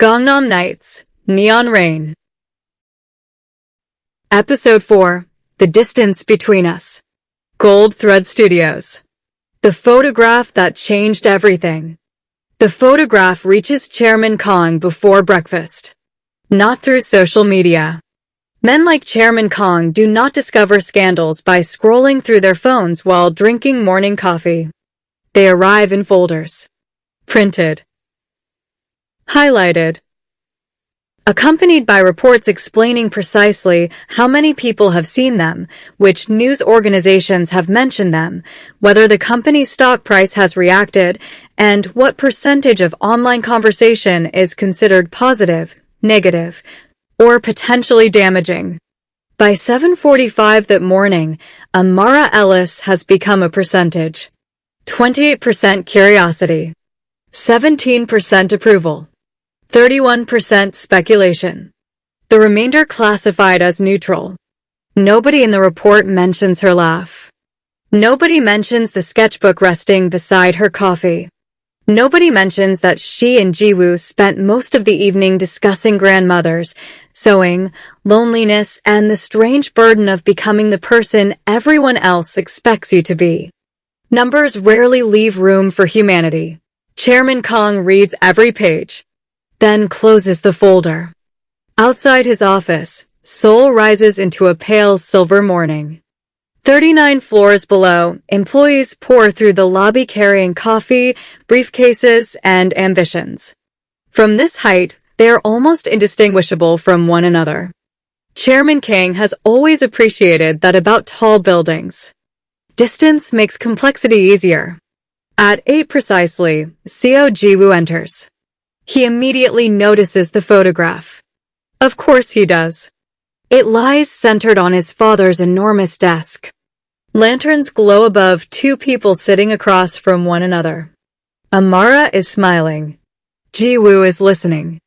GANGNAM NIGHTS, Neon Rain. Episode 4, The Distance Between Us. Gold Thread Studios. The photograph that changed everything. The photograph reaches Chairman Kong before breakfast. Not through social media. Men like Chairman Kong do not discover scandals by scrolling through their phones while drinking morning coffee. They arrive in folders. Printed. Highlighted. Accompanied by reports explaining precisely how many people have seen them, which news organizations have mentioned them, whether the company's stock price has reacted, and what percentage of online conversation is considered positive, negative, or potentially damaging. By 7:45 that morning, Amara Ellis has become a percentage. 28% curiosity. 17% approval. 31% speculation. The remainder classified as neutral. Nobody in the report mentions her laugh. Nobody mentions the sketchbook resting beside her coffee. Nobody mentions that she and Jiwoo spent most of the evening discussing grandmothers, sewing, loneliness, and the strange burden of becoming the person everyone else expects you to be. Numbers rarely leave room for humanity. Chairman Kong reads every page, then closes the folder. Outside his office, Seoul rises into a pale silver morning. 39 floors below, employees pour through the lobby carrying coffee, briefcases, and ambitions. From this height, they are almost indistinguishable from one another. Chairman Kang has always appreciated that about tall buildings. Distance makes complexity easier. At 8 precisely, Seo Jiwoo enters. He immediately notices the photograph. Of course he does. It lies centered on his father's enormous desk. Lanterns glow above two people sitting across from one another. Amara is smiling. Jiwoo is listening.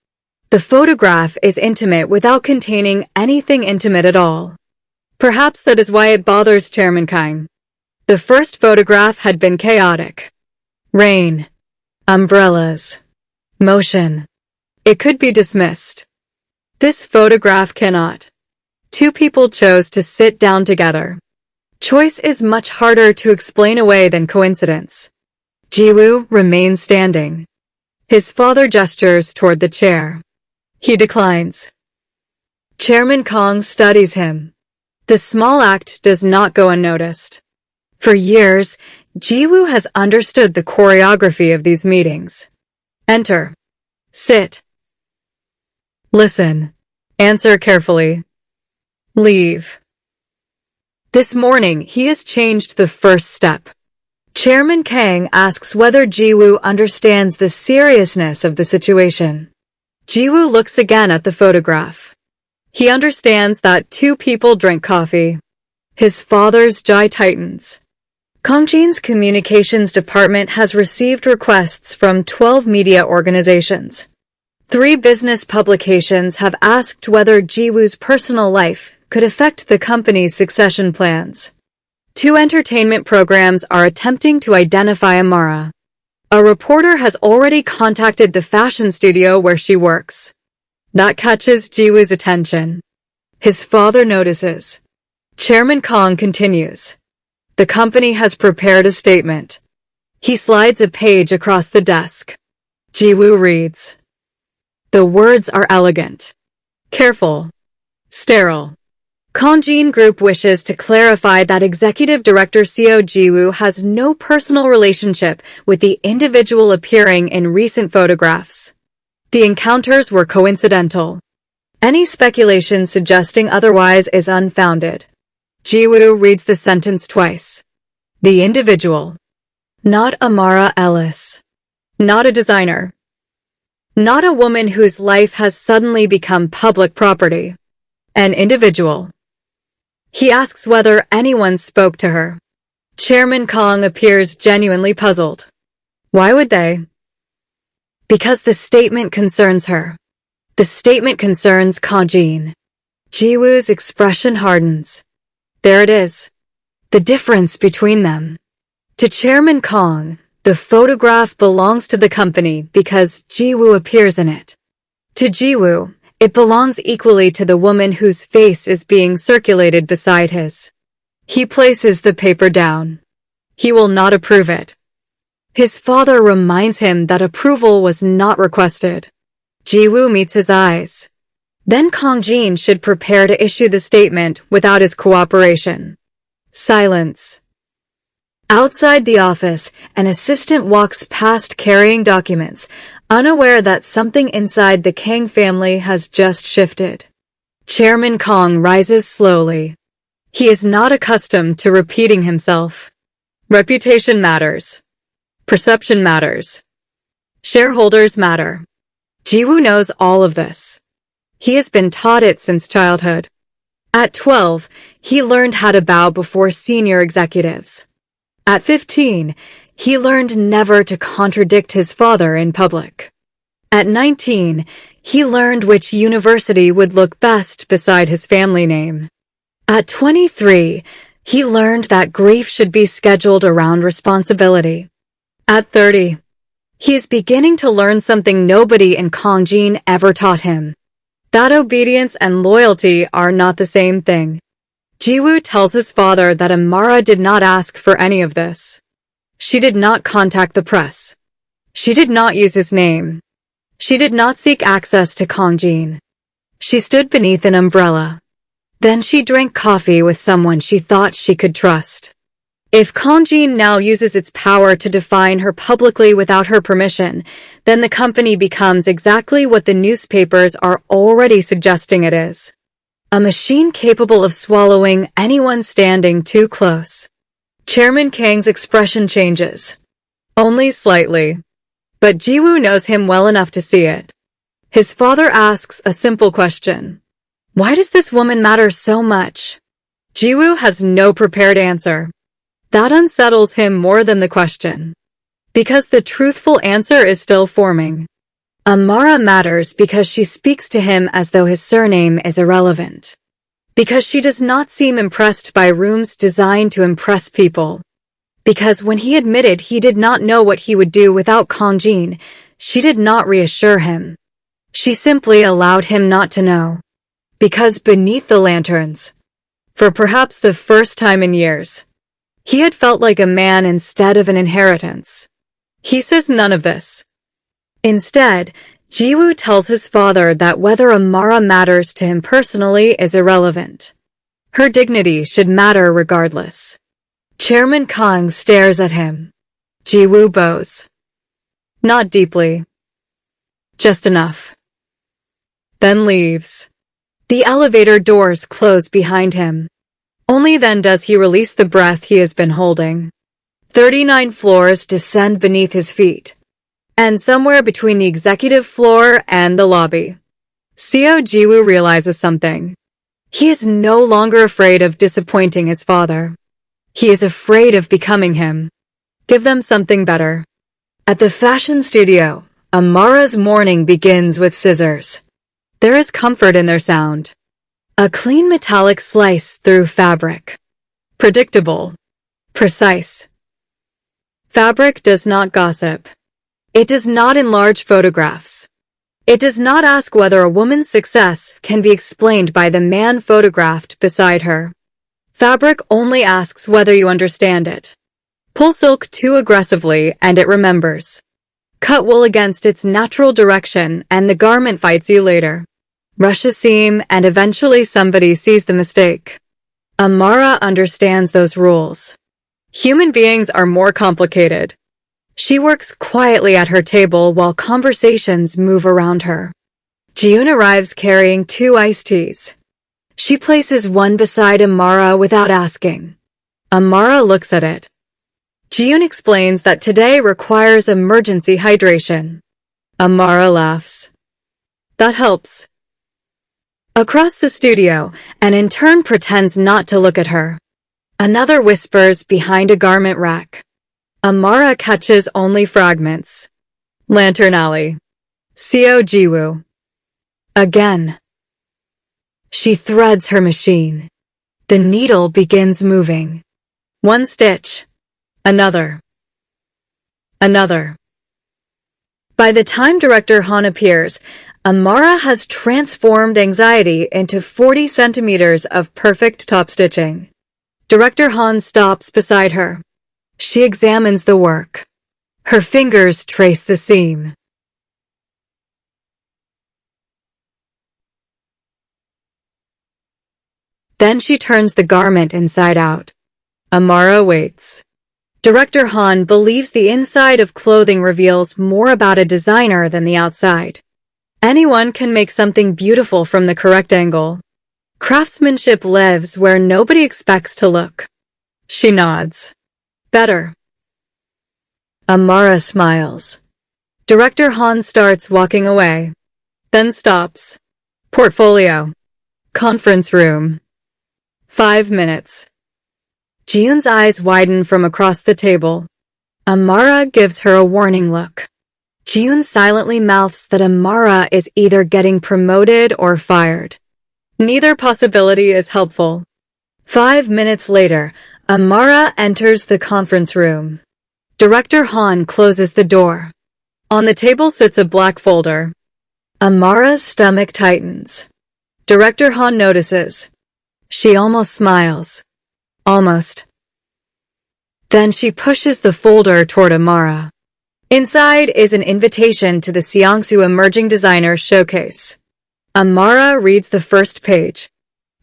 The photograph is intimate without containing anything intimate at all. Perhaps that is why it bothers Chairman Kang. The first photograph had been chaotic. Rain. Umbrellas. Motion. It could be dismissed. This photograph cannot. Two people chose to sit down together. Choice is much harder to explain away than coincidence. Jiwoo remains standing. His father gestures toward the chair. He declines. Chairman Kong studies him. The small act does not go unnoticed. For years, Jiwoo has understood the choreography of these meetings. Enter. Sit. Listen. Answer carefully. Leave. This morning, he has changed the first step. Chairman Kang asks whether Jiwoo understands the seriousness of the situation. Jiwoo looks again at the photograph. He understands that two people drink coffee. His father's jaw tightens. Kangjin's communications department has received requests from 12 media organizations. 3 business publications have asked whether Jiwoo's personal life could affect the company's succession plans. 2 entertainment programs are attempting to identify Amara. A reporter has already contacted the fashion studio where she works. That catches Jiwoo's attention. His father notices. Chairman Kong continues. The company has prepared a statement. He slides a page across the desk. Jiwoo reads. The words are elegant. Careful. Sterile. Kangjin Group wishes to clarify that Executive Director Seo Jiwoo has no personal relationship with the individual appearing in recent photographs. The encounters were coincidental. Any speculation suggesting otherwise is unfounded. Jiwoo reads the sentence twice. The individual. Not Amara Ellis. Not a designer. Not a woman whose life has suddenly become public property. An individual. He asks whether anyone spoke to her. Chairman Kong appears genuinely puzzled. Why would they? Because the statement concerns her. The statement concerns Kangjin. Jiwoo's expression hardens. There it is. The difference between them. To Chairman Kong, the photograph belongs to the company because Jiwoo appears in it. To Jiwoo, it belongs equally to the woman whose face is being circulated beside his. He places the paper down. He will not approve it. His father reminds him that approval was not requested. Jiwoo meets his eyes. Then Kangjin should prepare to issue the statement without his cooperation. Silence. Outside the office, an assistant walks past carrying documents, unaware that something inside the Kang family has just shifted. Chairman Kang rises slowly. He is not accustomed to repeating himself. Reputation matters. Perception matters. Shareholders matter. Jiwoo knows all of this. He has been taught it since childhood. At 12, he learned how to bow before senior executives. At 15, he learned never to contradict his father in public. At 19, he learned which university would look best beside his family name. At 23, he learned that grief should be scheduled around responsibility. At 30, he is beginning to learn something nobody in Kangjin ever taught him. That obedience and loyalty are not the same thing. Jiwoo tells his father that Amara did not ask for any of this. She did not contact the press. She did not use his name. She did not seek access to Kangjin. She stood beneath an umbrella. Then she drank coffee with someone she thought she could trust. If Kangjin now uses its power to define her publicly without her permission, then the company becomes exactly what the newspapers are already suggesting it is. A machine capable of swallowing anyone standing too close. Chairman Kang's expression changes. Only slightly. But Jiwoo knows him well enough to see it. His father asks a simple question. Why does this woman matter so much? Jiwoo has no prepared answer. That unsettles him more than the question. Because the truthful answer is still forming. Amara matters because she speaks to him as though his surname is irrelevant. Because she does not seem impressed by rooms designed to impress people. Because when he admitted he did not know what he would do without Kangjin, she did not reassure him. She simply allowed him not to know. Because beneath the lanterns, for perhaps the first time in years, he had felt like a man instead of an inheritance. He says none of this. Instead, Jiwoo tells his father that whether Amara matters to him personally is irrelevant. Her dignity should matter regardless. Chairman Kang stares at him. Jiwoo bows. Not deeply. Just enough. Then leaves. The elevator doors close behind him. Only then does he release the breath he has been holding. 39 floors descend beneath his feet. And somewhere between the executive floor and the lobby, CEO Jiwoo realizes something. He is no longer afraid of disappointing his father. He is afraid of becoming him. Give them something better. At the fashion studio, Amara's morning begins with scissors. There is comfort in their sound. A clean metallic slice through fabric. Predictable. Precise. Fabric does not gossip. It does not enlarge photographs. It does not ask whether a woman's success can be explained by the man photographed beside her. Fabric only asks whether you understand it. Pull silk too aggressively and it remembers. Cut wool against its natural direction and the garment fights you later. Rush a seam and eventually somebody sees the mistake. Amara understands those rules. Human beings are more complicated. She works quietly at her table while conversations move around her. Jiun arrives carrying 2 iced teas. She places one beside Amara without asking. Amara looks at it. Jiun explains that today requires emergency hydration. Amara laughs. That helps. Across the studio, an intern pretends not to look at her. Another whispers behind a garment rack. Amara catches only fragments. Lantern Alley. Seo Jiwoo. Again. She threads her machine. The needle begins moving. 1 stitch. Another. Another. By the time Director Han appears, Amara has transformed anxiety into 40 centimeters of perfect top stitching. Director Han stops beside her. She examines the work. Her fingers trace the seam. Then she turns the garment inside out. Amara waits. Director Han believes the inside of clothing reveals more about a designer than the outside. Anyone can make something beautiful from the correct angle. Craftsmanship lives where nobody expects to look. She nods. Better. Amara smiles. Director Han starts walking away. Then stops. Portfolio. Conference room. 5 minutes. Jiun's eyes widen from across the table. Amara gives her a warning look. Jiun silently mouths that Amara is either getting promoted or fired. Neither possibility is helpful. 5 minutes later, Amara enters the conference room. Director Han closes the door. On the table sits a black folder. Amara's stomach tightens. Director Han notices. She almost smiles. Almost. Then she pushes the folder toward Amara. Inside is an invitation to the Seongsu Emerging Designers Showcase. Amara reads the first page,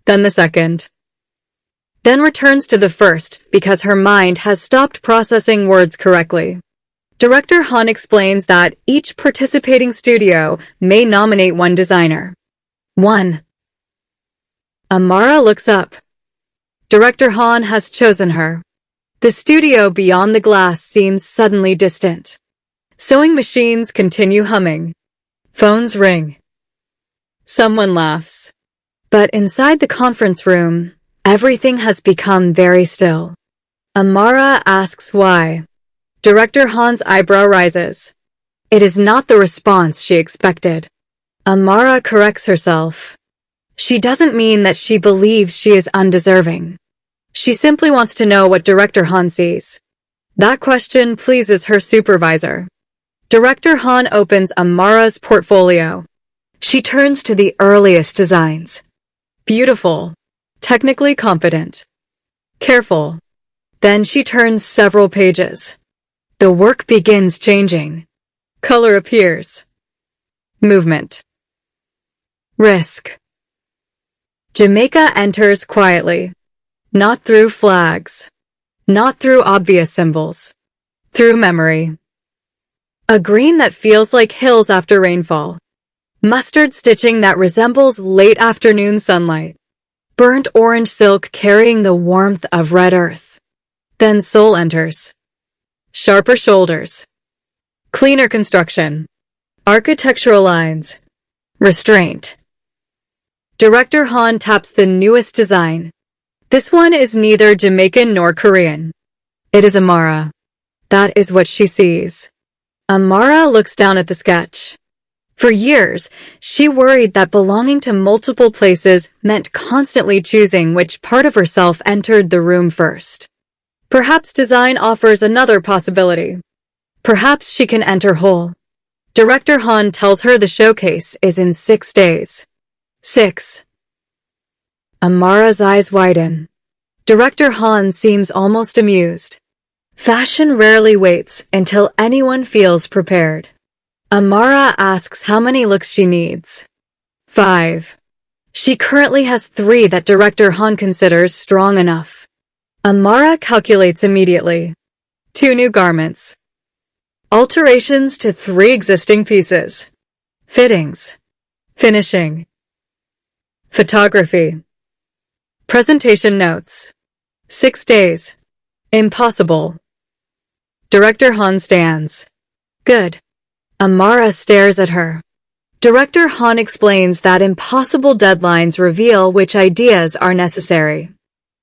then the second, then returns to the first because her mind has stopped processing words correctly. Director Han explains that each participating studio may nominate one designer. 1. Amara looks up. Director Han has chosen her. The studio beyond the glass seems suddenly distant. Sewing machines continue humming. Phones ring. Someone laughs. But inside the conference room, everything has become very still. Amara asks why. Director Han's eyebrow rises. It is not the response she expected. Amara corrects herself. She doesn't mean that she believes she is undeserving. She simply wants to know what Director Han sees. That question pleases her supervisor. Director Han opens Amara's portfolio. She turns to the earliest designs. Beautiful. Technically competent. Careful. Then she turns several pages. The work begins changing. Color appears. Movement. Risk. Jamaica enters quietly. Not through flags. Not through obvious symbols. Through memory. A green that feels like hills after rainfall. Mustard stitching that resembles late afternoon sunlight. Burnt orange silk carrying the warmth of red earth. Then Seoul enters. Sharper shoulders. Cleaner construction. Architectural lines. Restraint. Director Han taps the newest design. This one is neither Jamaican nor Korean. It is Amara. That is what she sees. Amara looks down at the sketch. For years, she worried that belonging to multiple places meant constantly choosing which part of herself entered the room first. Perhaps design offers another possibility. Perhaps she can enter whole. Director Han tells her the showcase is in 6 days. 6. Amara's eyes widen. Director Han seems almost amused. Fashion rarely waits until anyone feels prepared. Amara asks how many looks she needs. 5. She currently has 3 that Director Han considers strong enough. Amara calculates immediately. 2 new garments. Alterations to 3 existing pieces. Fittings. Finishing. Photography. Presentation notes. 6 days. Impossible. Director Han stands. Good. Amara stares at her. Director Han explains that impossible deadlines reveal which ideas are necessary.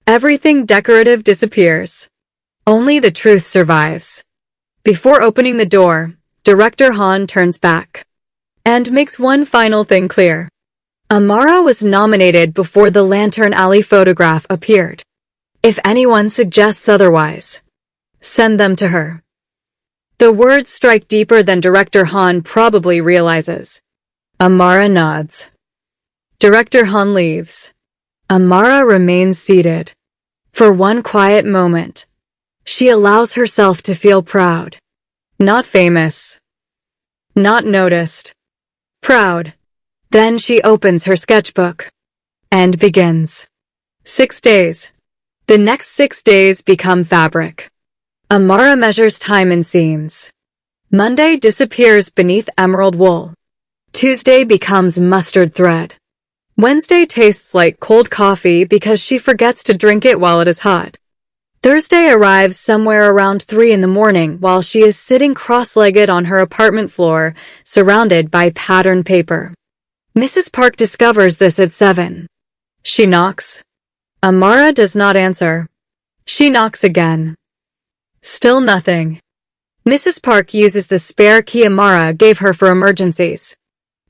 Everything decorative disappears. Only the truth survives. Before opening the door, Director Han turns back and makes one final thing clear. Amara was nominated before the Lantern Alley photograph appeared. If anyone suggests otherwise, send them to her. The words strike deeper than Director Han probably realizes. Amara nods. Director Han leaves. Amara remains seated. For one quiet moment, she allows herself to feel proud. Not famous. Not noticed. Proud. Then she opens her sketchbook and begins. 6 days. The next 6 days become fabric. Amara measures time in seams. Monday disappears beneath emerald wool. Tuesday becomes mustard thread. Wednesday tastes like cold coffee because she forgets to drink it while it is hot. Thursday arrives somewhere around 3 in the morning while she is sitting cross-legged on her apartment floor, surrounded by patterned paper. Mrs. Park discovers this at 7. She knocks. Amara does not answer. She knocks again. Still nothing. Mrs. Park uses the spare key Amara gave her for emergencies.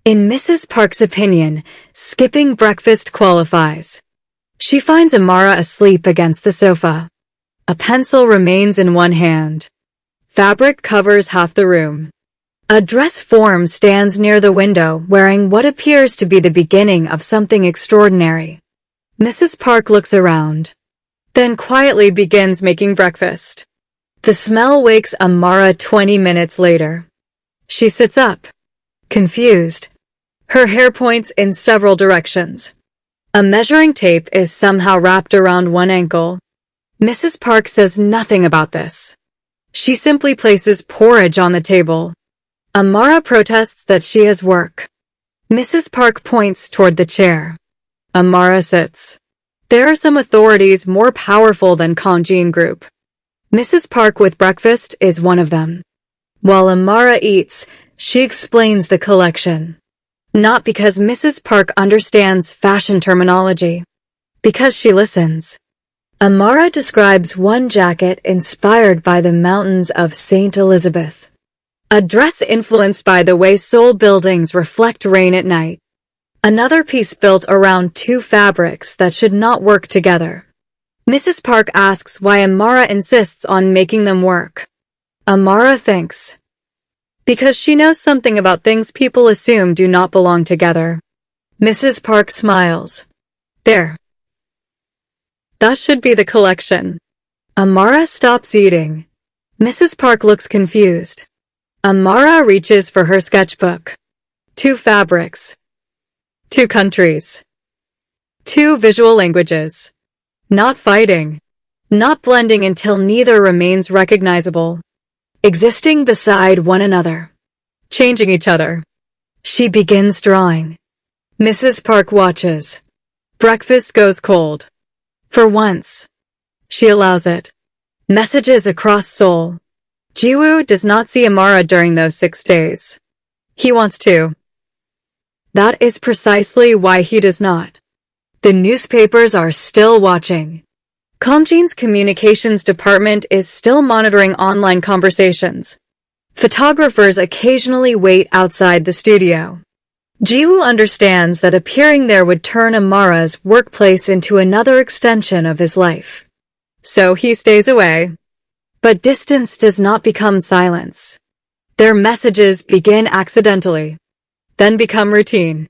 In Mrs. Park's opinion, skipping breakfast qualifies. She finds Amara asleep against the sofa. A pencil remains in one hand. Fabric covers half the room. A dress form stands near the window wearing what appears to be the beginning of something extraordinary. Mrs. Park looks around, then quietly begins making breakfast. The smell wakes Amara 20 minutes later. She sits up, confused. Her hair points in several directions. A measuring tape is somehow wrapped around one ankle. Mrs. Park says nothing about this. She simply places porridge on the table. Amara protests that she has work. Mrs. Park points toward the chair. Amara sits. There are some authorities more powerful than Kangjin Group. Mrs. Park with breakfast is one of them. While Amara eats, she explains the collection. Not because Mrs. Park understands fashion terminology. Because she listens. Amara describes one jacket inspired by the mountains of St. Elizabeth. A dress influenced by the way Seoul buildings reflect rain at night. Another piece built around 2 fabrics that should not work together. Mrs. Park asks why Amara insists on making them work. Amara thinks. Because she knows something about things people assume do not belong together. Mrs. Park smiles. There. That should be the collection. Amara stops eating. Mrs. Park looks confused. Amara reaches for her sketchbook. 2 fabrics. 2 countries. 2 visual languages. Not fighting. Not blending until neither remains recognizable. Existing beside one another. Changing each other. She begins drawing. Mrs. Park watches. Breakfast goes cold. For once. She allows it. Messages across Seoul. Jiwoo does not see Amara during those 6 days. He wants to. That is precisely why he does not. The newspapers are still watching. Kangjin's communications department is still monitoring online conversations. Photographers occasionally wait outside the studio. Jiwoo understands that appearing there would turn Amara's workplace into another extension of his life. So he stays away. But distance does not become silence. Their messages begin accidentally, then become routine.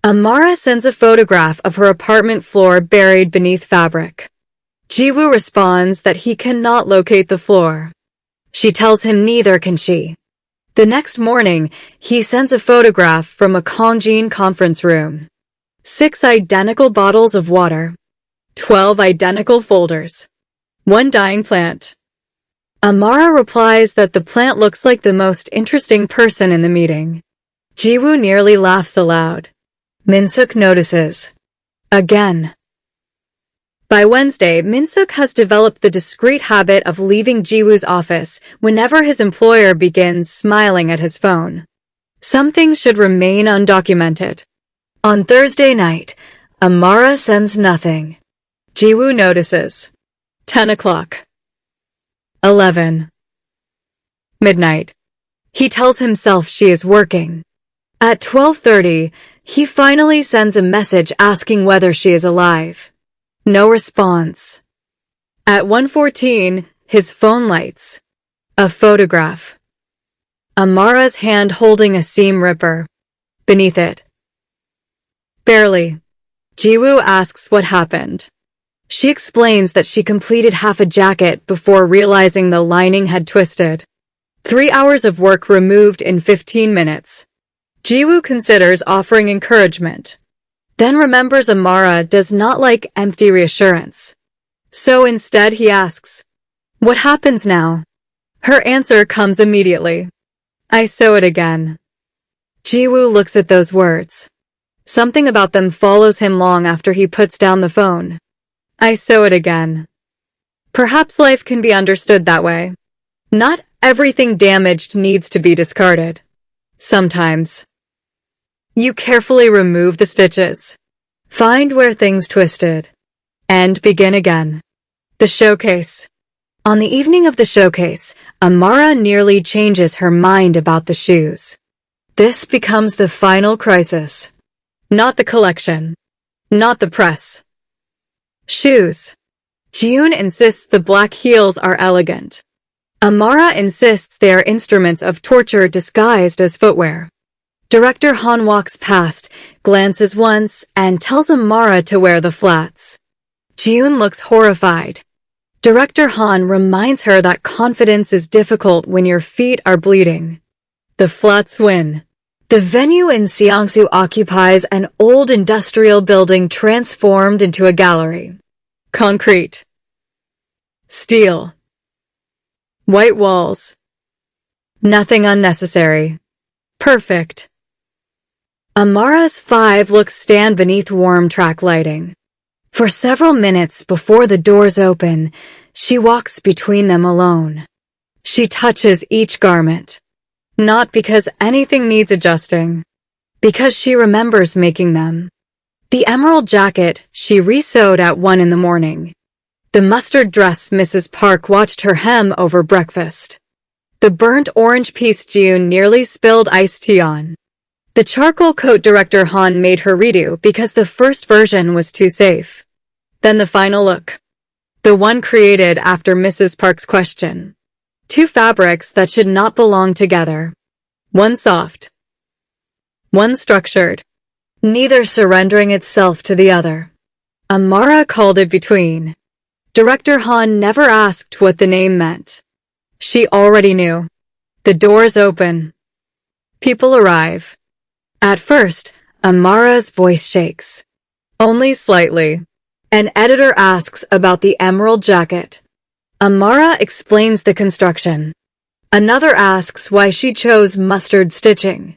Amara sends a photograph of her apartment floor buried beneath fabric. Jiwoo responds that he cannot locate the floor. She tells him neither can she. The next morning, he sends a photograph from a Kangjin conference room. 6 identical bottles of water. 12 identical folders. 1 dying plant. Amara replies that the plant looks like the most interesting person in the meeting. Jiwoo nearly laughs aloud. Minsuk notices. Again. By Wednesday, Minsuk has developed the discreet habit of leaving Jiwoo's office whenever his employer begins smiling at his phone. Some things should remain undocumented. On Thursday night, Amara sends nothing. Jiwoo notices. 10 o'clock. 11. Midnight. He tells himself she is working. At 12:30, he finally sends a message asking whether she is alive. No response. At 1:14, his phone lights. A photograph. Amara's hand holding a seam ripper. beneath it. Barely. Jiwoo asks what happened. She explains that she completed half a jacket before realizing the lining had twisted. 3 hours of work removed in 15 minutes. Jiwoo considers offering encouragement, then remembers Amara does not like empty reassurance. So instead he asks, "What happens now?" Her answer comes immediately. "I sew it again." Jiwoo looks at those words. Something about them follows him long after he puts down the phone. I sew it again. Perhaps life can be understood that way. Not everything damaged needs to be discarded. Sometimes. You carefully remove the stitches. Find where things twisted. And begin again. The showcase. On the evening of the showcase, Amara nearly changes her mind about the shoes. This becomes the final crisis. Not the collection. Not the press. Shoes. June insists the black heels are elegant. Amara insists they are instruments of torture disguised as footwear. Director Han walks past, glances once, and tells Amara to wear the flats. June looks horrified. Director Han reminds her that confidence is difficult when your feet are bleeding. The flats win. The venue in Seongsu occupies an old industrial building transformed into a gallery. Concrete. Steel. White walls. Nothing unnecessary. Perfect. Amara's 5 looks stand beneath warm track lighting. For several minutes before the doors open, she walks between them alone. She touches each garment. Not because anything needs adjusting. Because she remembers making them. The emerald jacket she re-sewed at 1 in the morning. The mustard dress Mrs. Park watched her hem over breakfast. The burnt orange piece June nearly spilled iced tea on. The charcoal coat Director Han made her redo because the first version was too safe. Then the final look. The one created after Mrs. Park's question. 2 fabrics that should not belong together. One soft. One structured. Neither surrendering itself to the other. Amara called it between. Director Han never asked what the name meant. She already knew. The doors open. People arrive. At first, Amara's voice shakes. Only slightly. An editor asks about the emerald jacket. Amara explains the construction. Another asks why she chose mustard stitching.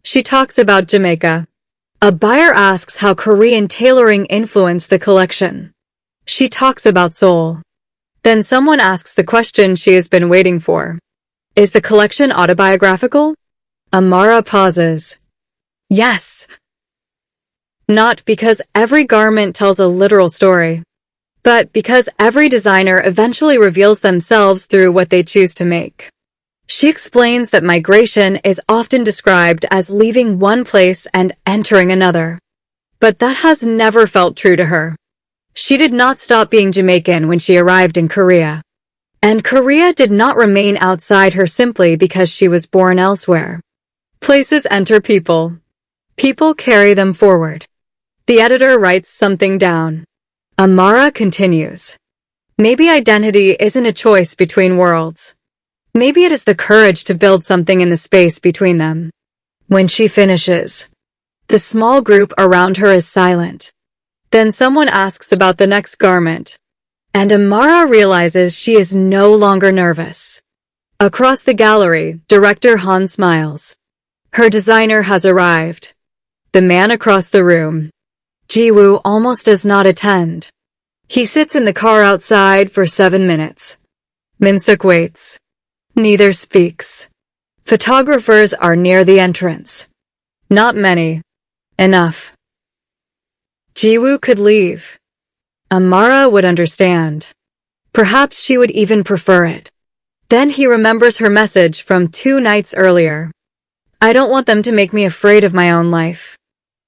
She talks about Jamaica. A buyer asks how Korean tailoring influenced the collection. She talks about Seoul. Then someone asks the question she has been waiting for. Is the collection autobiographical? Amara pauses. Yes. Not because every garment tells a literal story, but because every designer eventually reveals themselves through what they choose to make. She explains that migration is often described as leaving one place and entering another. But that has never felt true to her. She did not stop being Jamaican when she arrived in Korea. And Korea did not remain outside her simply because she was born elsewhere. Places enter people. People carry them forward. The editor writes something down. Amara continues. Maybe identity isn't a choice between worlds. Maybe it is the courage to build something in the space between them. When she finishes, the small group around her is silent. Then someone asks about the next garment. And Amara realizes she is no longer nervous. Across the gallery, Director Han smiles. Her designer has arrived. The man across the room. Jiwoo almost does not attend. He sits in the car outside for 7 minutes. Minsuk waits. Neither speaks. Photographers are near the entrance. Not many. Enough. Jiwoo could leave. Amara would understand. Perhaps she would even prefer it. Then he remembers her message from 2 nights earlier. I don't want them to make me afraid of my own life.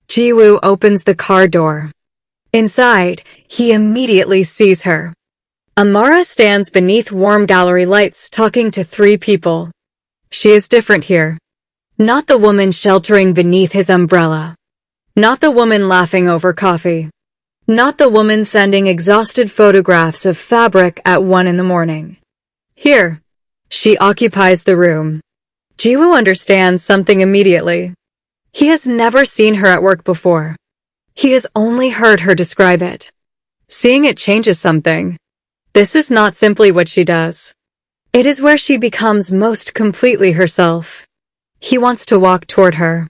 Jiwoo opens the car door. Inside, he immediately sees her. Amara stands beneath warm gallery lights talking to 3 people. She is different here. Not the woman sheltering beneath his umbrella. Not the woman laughing over coffee. Not the woman sending exhausted photographs of fabric at 1 a.m. Here. She occupies the room. Jiwoo understands something immediately. He has never seen her at work before. He has only heard her describe it. Seeing it changes something. This is not simply what she does. It is where she becomes most completely herself. He wants to walk toward her.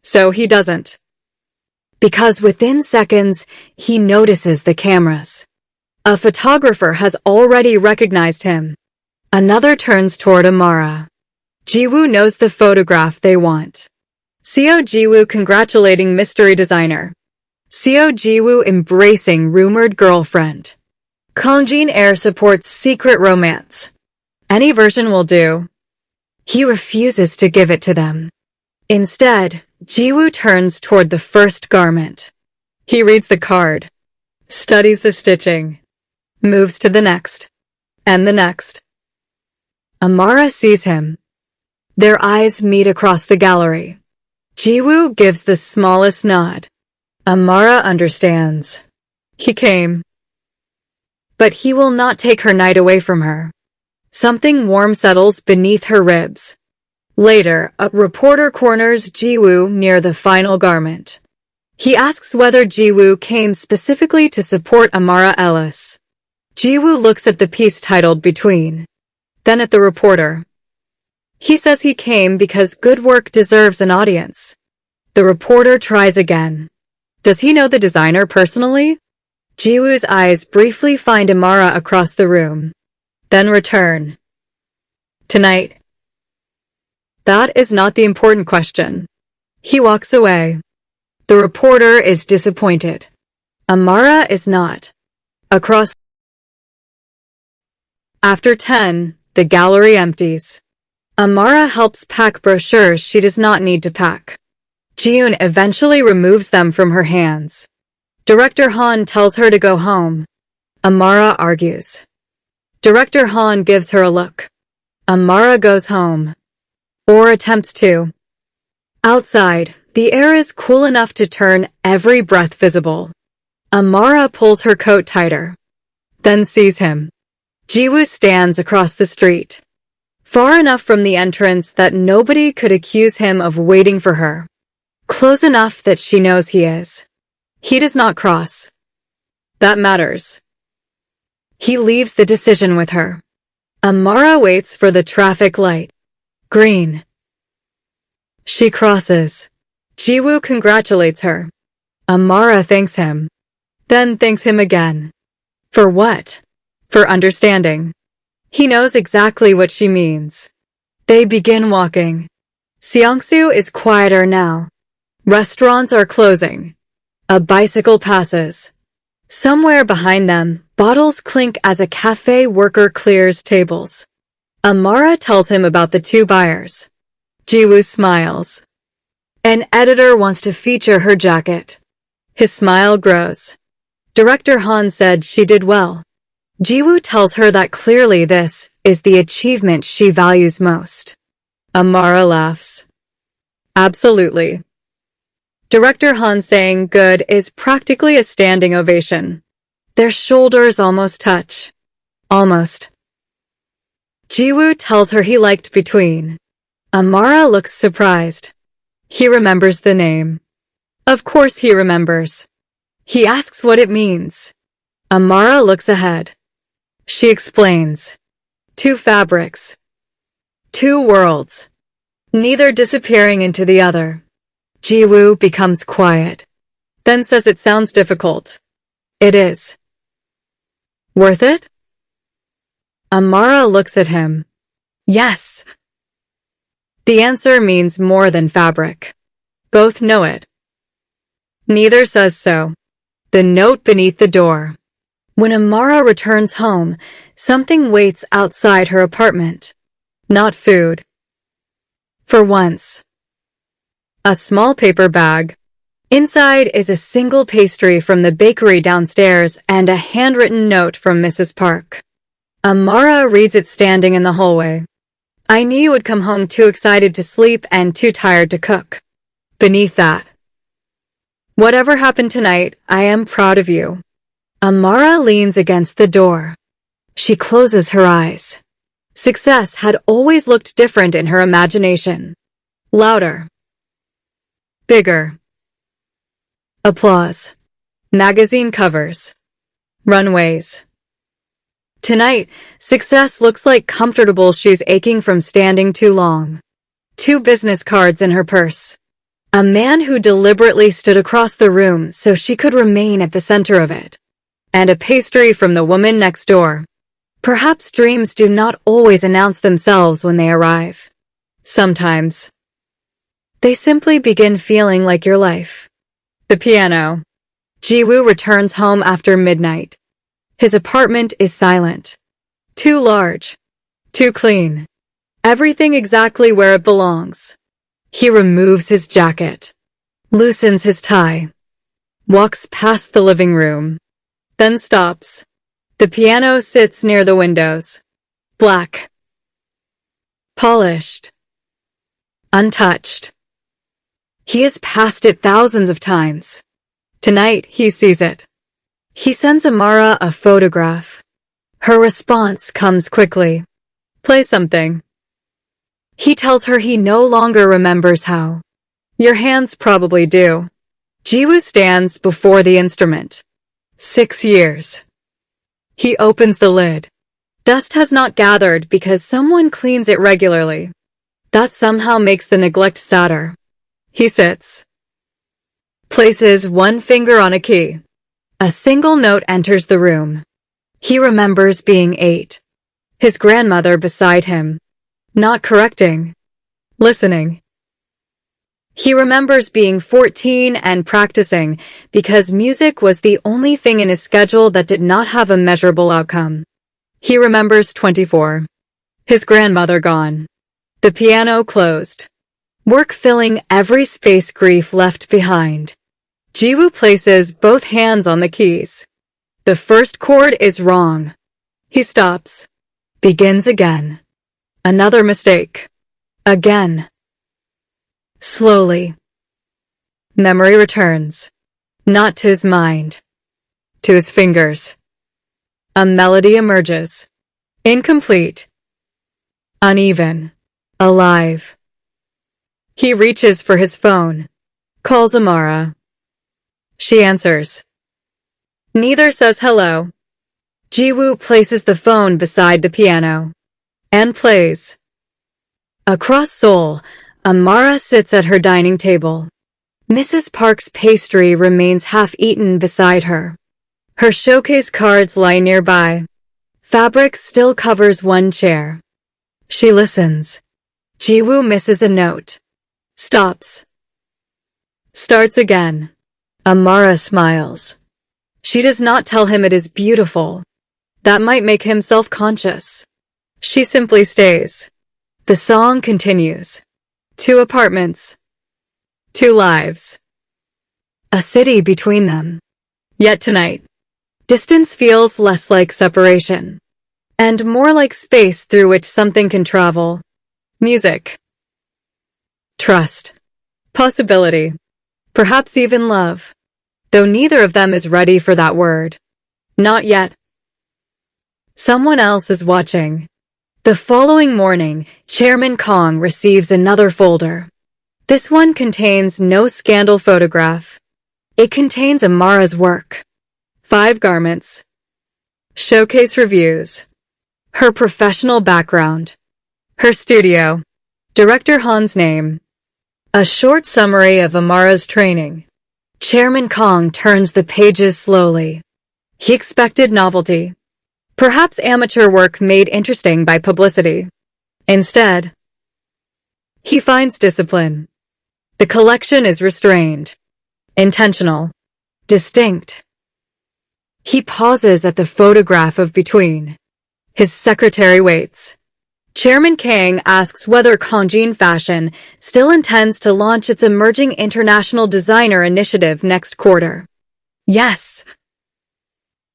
So he doesn't. Because within seconds, he notices the cameras. A photographer has already recognized him. Another turns toward Amara. Jiwoo knows the photograph they want. Seo Jiwoo congratulating mystery designer. Seo Jiwoo embracing rumored girlfriend. Kangjin heir supports secret romance. Any version will do. He refuses to give it to them. Instead, Jiwoo turns toward the first garment. He reads the card, studies the stitching, moves to the next, and the next. Amara sees him. Their eyes meet across the gallery. Jiwoo gives the smallest nod. Amara understands. He came. But he will not take her night away from her. Something warm settles beneath her ribs. Later, a reporter corners Jiwoo near the final garment. He asks whether Jiwoo came specifically to support Amara Ellis. Jiwoo looks at the piece titled Between, then at the reporter. He says he came because good work deserves an audience. The reporter tries again. Does he know the designer personally? Jiwoo's eyes briefly find Amara across the room, then return. Tonight. That is not the important question. He walks away. The reporter is disappointed. Amara is not. Across. After 10, the gallery empties. Amara helps pack brochures she does not need to pack. Jiun eventually removes them from her hands. Director Han tells her to go home. Amara argues. Director Han gives her a look. Amara goes home. Or attempts to. Outside, the air is cool enough to turn every breath visible. Amara pulls her coat tighter. Then sees him. Jiwoo stands across the street. Far enough from the entrance that nobody could accuse him of waiting for her. Close enough that she knows he is. He does not cross. That matters. He leaves the decision with her. Amara waits for the traffic light. Green. She crosses. Jiwoo congratulates her. Amara thanks him. Then thanks him again. For what? For understanding. He knows exactly what she means. They begin walking. Seongsu is quieter now. Restaurants are closing. A bicycle passes. Somewhere behind them, bottles clink as a cafe worker clears tables. Amara tells him about the two buyers. Jiwoo smiles. An editor wants to feature her jacket. His smile grows. Director Han said she did well. Jiwoo tells her that clearly this is the achievement she values most. Amara laughs. Absolutely. Director Han saying good is practically a standing ovation. Their shoulders almost touch. Almost. Jiwoo tells her he liked Between. Amara looks surprised. He remembers the name. Of course he remembers. He asks what it means. Amara looks ahead. She explains. Two fabrics. Two worlds. Neither disappearing into the other. Jiwoo becomes quiet. Then says it sounds difficult. It is. Worth it? Amara looks at him. Yes. The answer means more than fabric. Both know it. Neither says so. The note beneath the door. When Amara returns home, something waits outside her apartment. Not food. For once. A small paper bag. Inside is a single pastry from the bakery downstairs and a handwritten note from Mrs. Park. Amara reads it standing in the hallway. I knew you would come home too excited to sleep and too tired to cook. Beneath that, whatever happened tonight, I am proud of you. Amara leans against the door. She closes her eyes. Success had always looked different in her imagination. Louder. Bigger. Applause. Magazine covers. Runways. Tonight, success looks like comfortable shoes aching from standing too long. 2 business cards in her purse. A man who deliberately stood across the room so she could remain at the center of it. And a pastry from the woman next door. Perhaps dreams do not always announce themselves when they arrive. Sometimes, they simply begin feeling like your life. The piano. Jiwoo returns home after midnight. His apartment is silent. Too large. Too clean. Everything exactly where it belongs. He removes his jacket. Loosens his tie. Walks past the living room. Then stops. The piano sits near the windows. Black. Polished. Untouched. He has passed it thousands of times. Tonight, he sees it. He sends Amara a photograph. Her response comes quickly. Play something. He tells her he no longer remembers how. Your hands probably do. Jiwoo stands before the instrument. 6 years. He opens the lid. Dust has not gathered because someone cleans it regularly. That somehow makes the neglect sadder. He sits. Places one finger on a key. A single note enters the room. He remembers being 8. His grandmother beside him. Not correcting. Listening. He remembers being 14 and practicing because music was the only thing in his schedule that did not have a measurable outcome. He remembers 24. His grandmother gone. The piano closed. Work filling every space grief left behind. Jiwoo places both hands on the keys. The first chord is wrong. He stops. Begins again. Another mistake. Again. Slowly. Memory returns. Not to his mind. To his fingers. A melody emerges. Incomplete. Uneven. Alive. He reaches for his phone. Calls Amara. She answers. Neither says hello. Jiwoo places the phone beside the piano. And plays. Across Seoul, Amara sits at her dining table. Mrs. Park's pastry remains half-eaten beside her. Her showcase cards lie nearby. Fabric still covers one chair. She listens. Jiwoo misses a note. Stops. Starts again. Amara smiles. She does not tell him it is beautiful. That might make him self-conscious. She simply stays. The song continues. 2 apartments. 2 lives. A city between them. Yet tonight, distance feels less like separation, and more like space through which something can travel. Music. Trust. Possibility. Perhaps even love. Though neither of them is ready for that word. Not yet. Someone else is watching. The following morning, Chairman Kong receives another folder. This one contains no scandal photograph. It contains Amara's work. 5 garments. Showcase reviews. Her professional background. Her studio. Director Han's name. A short summary of Amara's training. Chairman Kong turns the pages slowly. He expected novelty. Perhaps amateur work made interesting by publicity. Instead, he finds discipline. The collection is restrained. Intentional. Distinct. He pauses at the photograph of between. His secretary waits. Chairman Kang asks whether Kangjin Fashion still intends to launch its Emerging International Designer Initiative next quarter. Yes.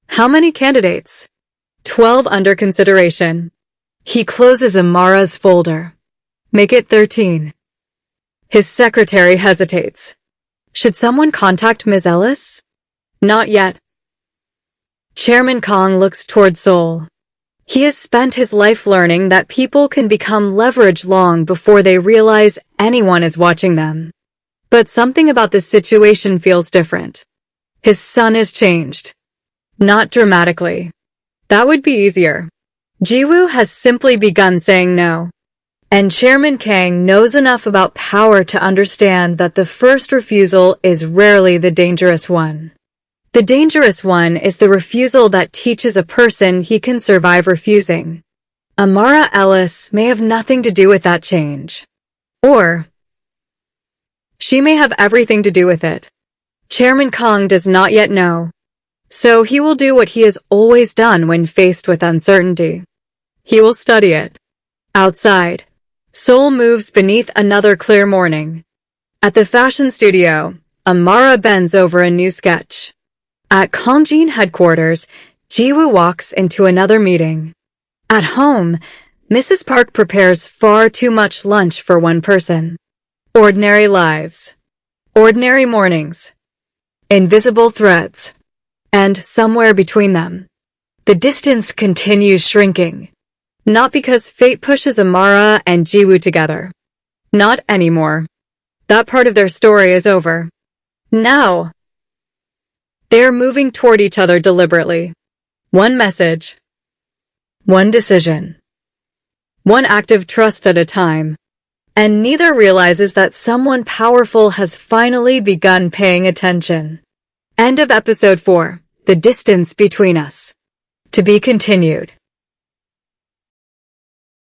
How many candidates? 12 under consideration. He closes Amara's folder. Make it 13. His secretary hesitates. Should someone contact Ms. Ellis? Not yet. Chairman Kang looks toward Seoul. He has spent his life learning that people can become leveraged long before they realize anyone is watching them. But something about this situation feels different. His son is changed. Not dramatically. That would be easier. Jiwoo has simply begun saying no. And Chairman Kang knows enough about power to understand that the first refusal is rarely the dangerous one. The dangerous one is the refusal that teaches a person he can survive refusing. Amara Ellis may have nothing to do with that change. Or she may have everything to do with it. Chairman Kang does not yet know. So he will do what he has always done when faced with uncertainty. He will study it. Outside, Seoul moves beneath another clear morning. At the fashion studio, Amara bends over a new sketch. At Kangjin headquarters, Jiwoo walks into another meeting. At home, Mrs. Park prepares far too much lunch for one person. Ordinary lives. Ordinary mornings. Invisible threads. And somewhere between them, the distance continues shrinking. Not because fate pushes Amara and Jiwoo together. Not anymore. That part of their story is over. Now, they are moving toward each other deliberately. One message. One decision. One act of trust at a time. And neither realizes that someone powerful has finally begun paying attention. End of episode 4. The distance between us. To be continued.